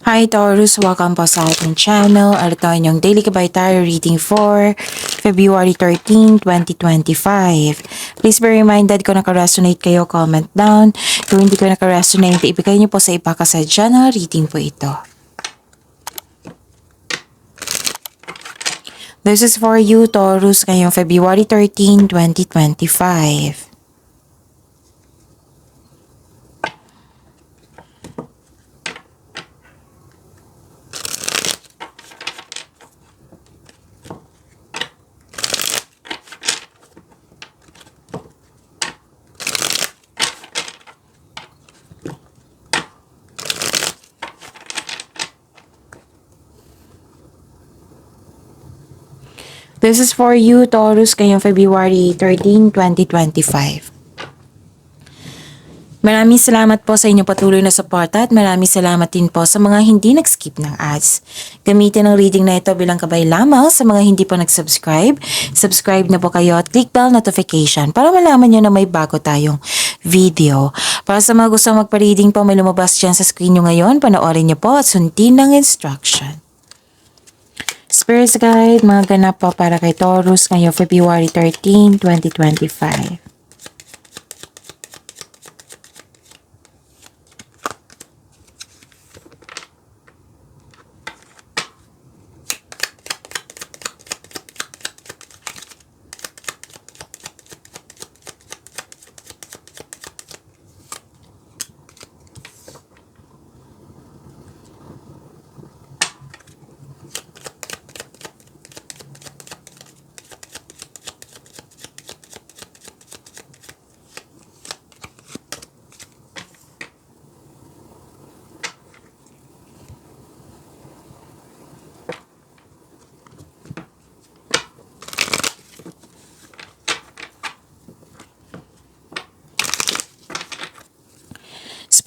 Hi Taurus! Welcome po sa ating channel. Ito ang inyong Daily Gabay Tarot reading for February 13, 2025. Please be reminded kung naka-resonate kayo, comment down. Kung hindi ko naka-resonate, ibigay niyo po sa iba kasi general reading po ito. This is for you, Taurus, ngayong February 13, 2025. This is for you, Taurus, ngayong February 13, 2025. Maraming salamat po sa inyong patuloy na suporta at maraming salamat din po sa mga hindi nag-skip ng ads. Gamitin ang reading na ito bilang kabay lamang sa mga hindi po nag-subscribe. Subscribe na po kayo at click bell notification para malaman nyo na may bago tayong video. Para sa mga gusto magpa-reading po, may lumabas dyan sa screen nyo ngayon. Panoorin nyo po at sundin ng instruction. Spirit Guide, mga ganap po para kay Taurus ngayong February 13, 2025.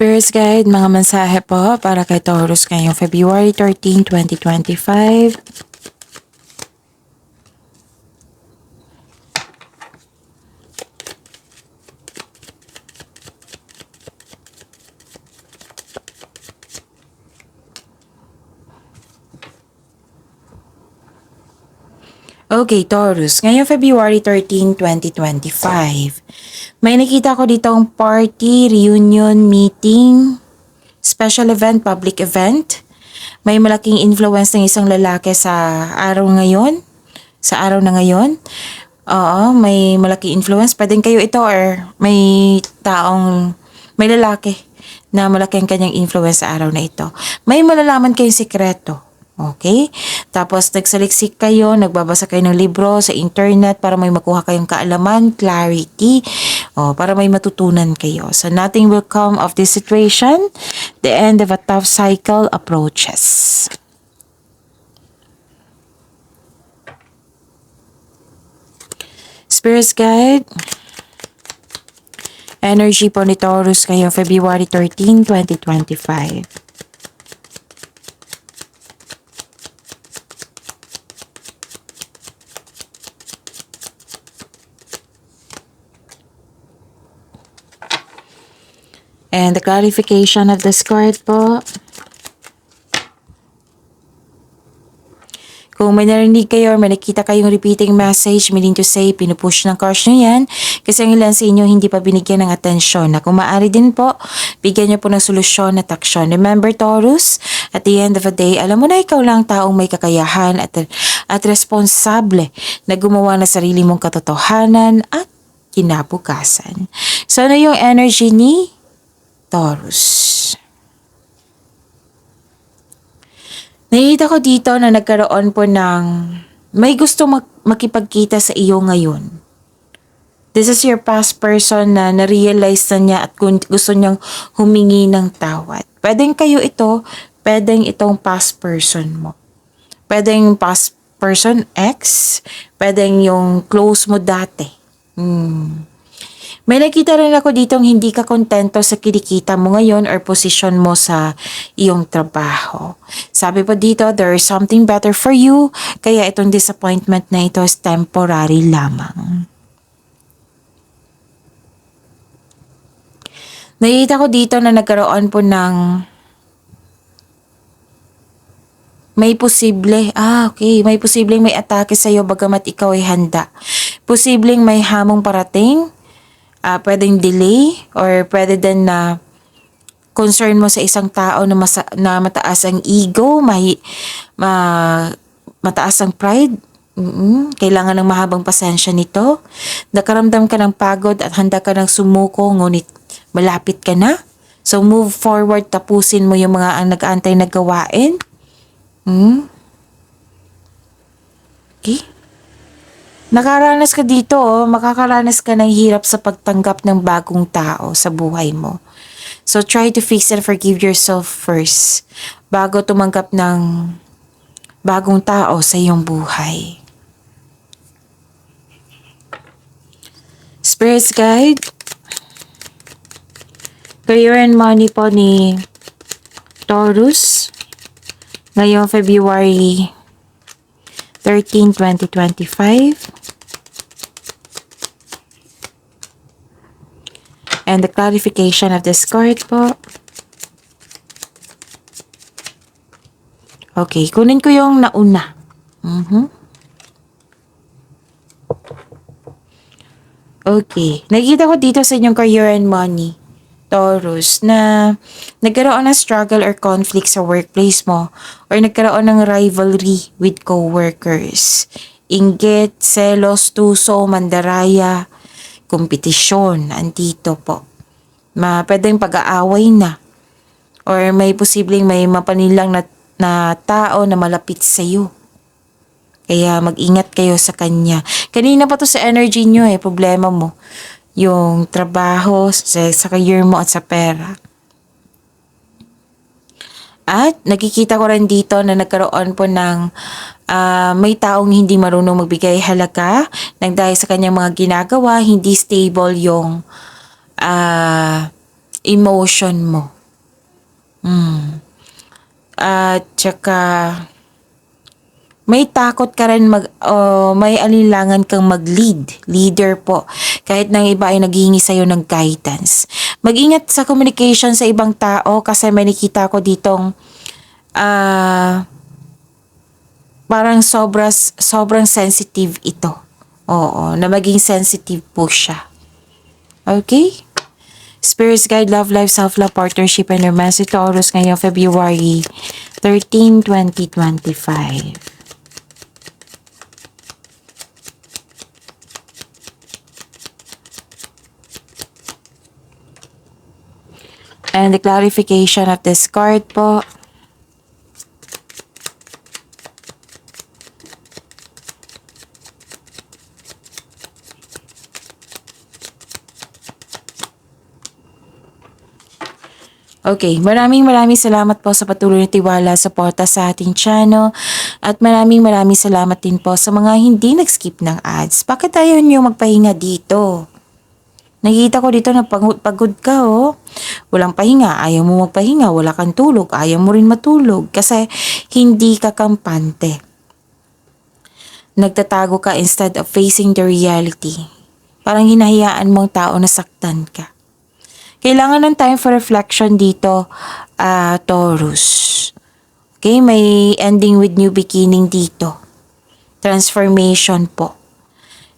Spirit Guide, mga mensahe po para kay Taurus ngayong February 13, 2025. Okay, Taurus, ngayong February 13, 2025. May nakita ko dito ang party, reunion, meeting, special event, public event. May malaking influence ng isang lalaki sa araw ngayon. Sa araw na ngayon. Oo, may malaking influence. Pwedeng kayo ito or may may lalaki na malaki ang kanyang influence sa araw na ito. May malalaman kayong sikreto. Okay? Tapos nagsaliksik kayo, nagbabasa kayo ng libro sa internet para may makuha kayong kaalaman, clarity, para may matutunan kayo. So nothing will come of this situation. The end of a tough cycle approaches. Spirit Guide, energy po ni Taurus ngayong February 13, 2025. And the clarification of this card po. Kung may narinig kayo or may nakita kayong repeating message, meaning to say, pinupush ng cards nyo yan, kasi ang ilan sa inyo hindi pa binigyan ng atensyon. Na kung maaari din po, bigyan nyo po ng solusyon at aksyon. Remember, Taurus, at the end of the day, alam mo na ikaw lang taong may kakayahan at responsable na gumawa ng sarili mong katotohanan at kinabukasan. So, ano yung energy ni Taurus? Nakita ko dito na nagkaroon po ng may gusto makipagkita sa iyo ngayon. This is your past person na na-realize na niya at gusto niyang humingi ng tawad. Pwedeng kayo ito, pwedeng itong past person mo. Pwedeng past person X, pwedeng yung close mo dati. May nakita rin ako ditong hindi ka kontento sa kinikita mo ngayon or posisyon mo sa iyong trabaho. Sabi po dito, there is something better for you, kaya itong disappointment na ito is temporary lamang. Nakita ko dito na nagkaroon po ng May posible, okay, may posibleng may atake sa'yo bagamat ikaw ay handa. Posibleng may hamong parating, pwedeng delay, or pwede din na concern mo sa isang tao na, na mataas ang ego, mataas ang pride. Kailangan ng mahabang pasensya nito. Nakaramdam ka ng pagod at handa ka ng sumuko, ngunit malapit ka na. So move forward, tapusin mo yung mga ang nag-aantay na gawain. Okay? Nakaranas ka dito, makakaranas ka ng hirap sa pagtanggap ng bagong tao sa buhay mo. So try to fix and forgive yourself first bago tumanggap ng bagong tao sa iyong buhay. Spirit's Guide, career and money po ni Taurus ngayong February 13, 2025. And the clarification of this card po. Okay, kunin ko yung nauna. Okay, nakikita ko dito sa inyong career and money, Taurus, na nagkaroon ng struggle or conflict sa workplace mo, or nagkaroon ng rivalry with co-workers. Inggit, selos, tuso, mandaraya, kompetisyon, andito po. Pwedeng pag-aaway na, or may posibleng may mapanilang na tao na malapit sa iyo. Kaya mag-ingat kayo sa kanya. Kanina pa to sa energy nyo problema mo. Yung trabaho, sa career mo at sa pera. At nakikita ko rin dito na nagkaroon po ng may taong hindi marunong magbigay halaga nang dahil sa kanyang mga ginagawa, hindi stable yung emotion mo. At saka may takot ka rin may alinlangan kang leader po. Kahit nang iba ay naghihingi sa'yo ng guidance. Mag-ingat sa communication sa ibang tao kasi may nakita ko ditong parang sobrang sensitive ito. Oo, na maging sensitive po siya. Okay? Spirits Guide, Love Life, Self-Love, Partnership, and Romance, Taurus ngayong February 13, 2025. And the clarification of this card po. Okay, maraming salamat po sa patuloy na tiwala, suporta sa ating channel. At maraming salamat din po sa mga hindi nag-skip ng ads. Bakit ayaw niyo magpahinga dito? Nakikita ko dito na pagod ka Walang pahinga, ayaw mo magpahinga, wala kang tulog, ayaw mo rin matulog kasi hindi ka kampante. Nagtatago ka instead of facing the reality. Parang hinahayaan mong tao na saktan ka. Kailangan ng time for reflection dito, Taurus. Okay, may ending with new beginning dito. Transformation po.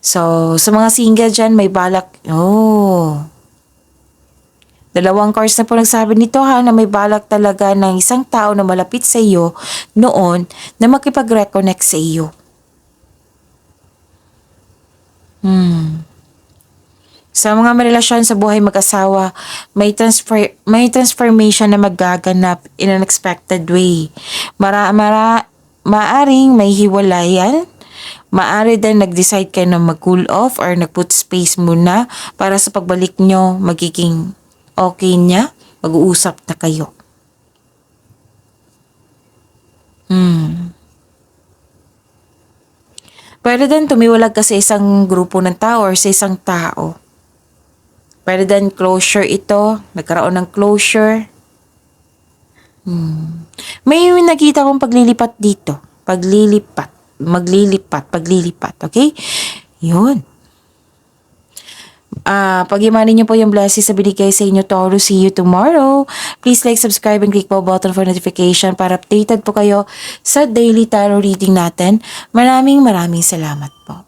So, sa mga single dyan, may balak. Dalawang cards na po nagsabi nito na may balak talaga ng isang tao na malapit sa iyo noon na makipag-reconnect sa iyo. Sa mga relasyon sa buhay mag-asawa, may transformation na magaganap in an unexpected way. Maaring may hiwalayan, maaari din nag-decide kayo na mag-cool off or nag-put space muna para sa pagbalik nyo magiging okay niya, mag-uusap na kayo. Pwede din tumiwalag ka sa isang grupo ng tao or sa isang tao. Pwede din closure ito, nagkaroon ng closure. May nakita kong paglilipat dito. Paglilipat, okay? Yun. Pag-imanin niyo po yung blessings na binigay sa inyo, Taurus. See you tomorrow. Please like, subscribe, and click po button for notification para updated po kayo sa daily tarot reading natin. Maraming salamat po.